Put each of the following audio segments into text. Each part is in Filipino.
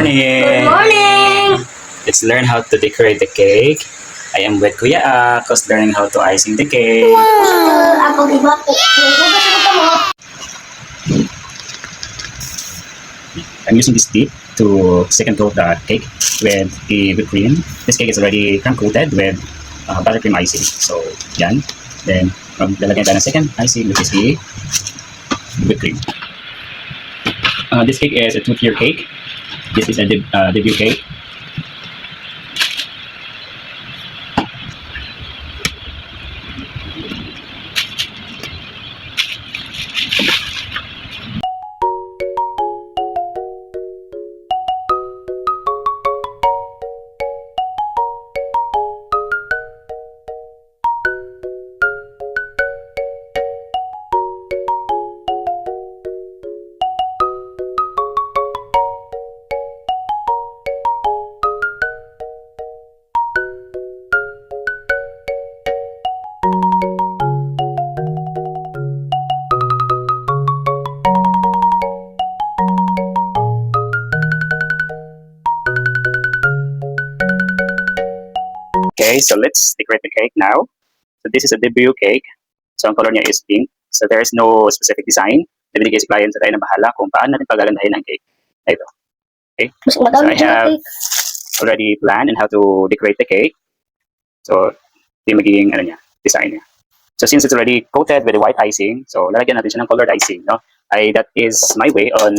morning! Good morning! Let's learn how to decorate the cake. I am with Kuya Akos learning how to icing the cake. Ako diba? I'm using this tip to second coat the cake with the whipped cream. This cake is already crumb coated with buttercream icing. So, yan. Then, lalagyan tayo ng second icing, which is the whipped cream. This cake is a 2-tier cake. This is a debut cake. Okay, so let's decorate the cake now. So this is a debut cake. So ang color niya is pink. So there is no specific design. Nabinigay si client sa tayo na bahala kung paano natin pagagandahin ang cake. Ito. Okay. Mas So madami I siya have cake. already planned on how to decorate the cake. So yung magiging design niya. So since it's already coated with the white icing, so lalagyan natin siya ng colored icing, no? That is my way on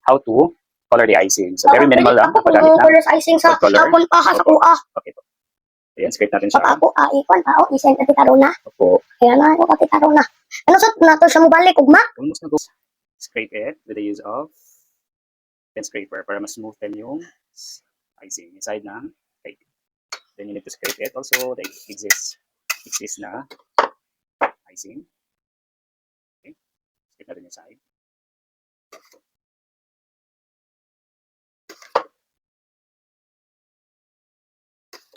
how to color the icing. So very minimal lang Ako ang paggamit ng colors icing sa food color. hapon pa sa kuha. Okay po. Ayan, scrape natin Pag siya. ako ikon tao, isen ka titaro na. Opo. Kaya na ako titaro na. Ano sa nato siya mo balik ugma? Almost na go. Scrape it with the use of pen scraper para mas smooth din yung icing inside ng cake. Then you need to scrape it also the exist na icing. Okay. Scrape natin yung side.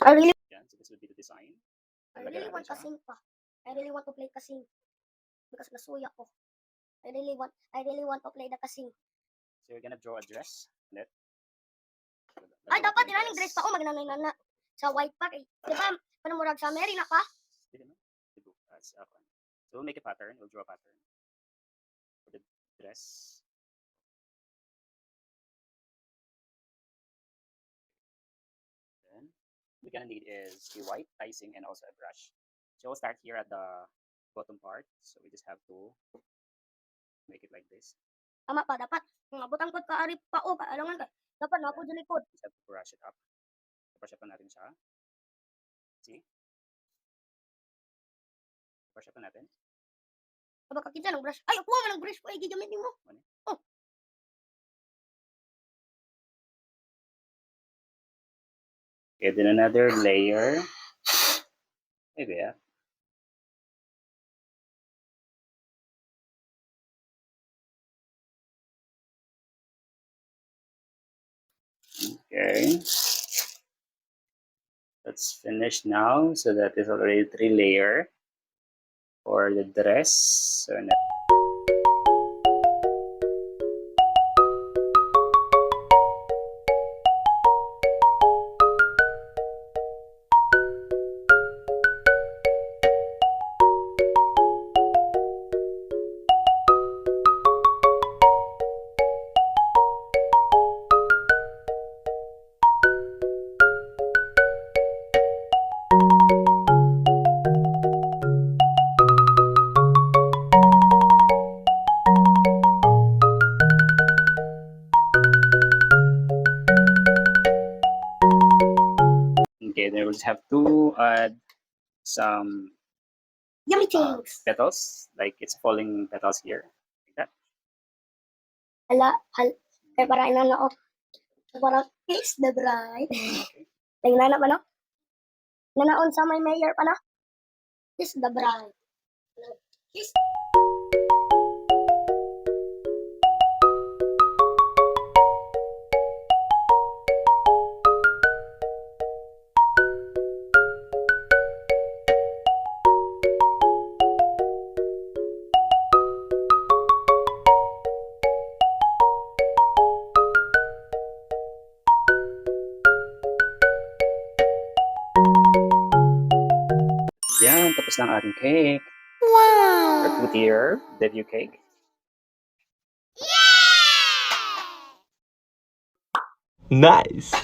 I really Yan, so this would be the design. want kasing pa. I really want to play kasing. Because nasuya ko. I really want to play the kasing. So you're gonna draw a dress. Net. Ay, dapat inaning dress pa. Magnanay na sa white pack. Eh. Diba, panamurag sa Mary na pa? So we'll make a pattern. We'll draw a pattern for the dress. Then we're gonna need is a white icing and also a brush. So we'll start here at the bottom part. So we just have to make it like this. Tama pa, dapat. Butang ko ka arip pa o kaalangan ka. Dapat na ako dyan likod. Just have to brush it up. Brush up natin siya. See? Brush up natin. Aba kakita ng brush. Ay, kuha man ng brush ko. Ay, gigamitin mo. Oh. Okay, then another layer. Maybe, yeah. Okay. That's finished now. So that is already 3 layer for the dress. So now okay, then we'll just have to add some Yummy things. petals, like it's falling petals here, like that. Kaya para inana o. Parang kiss the bride. Tingnan na ba no? Nanaon sa may mayor pa na? Kiss the bride. Kiss. Yan, tapos na ang ating cake. Wow! Our two-tier debut cake. Nice.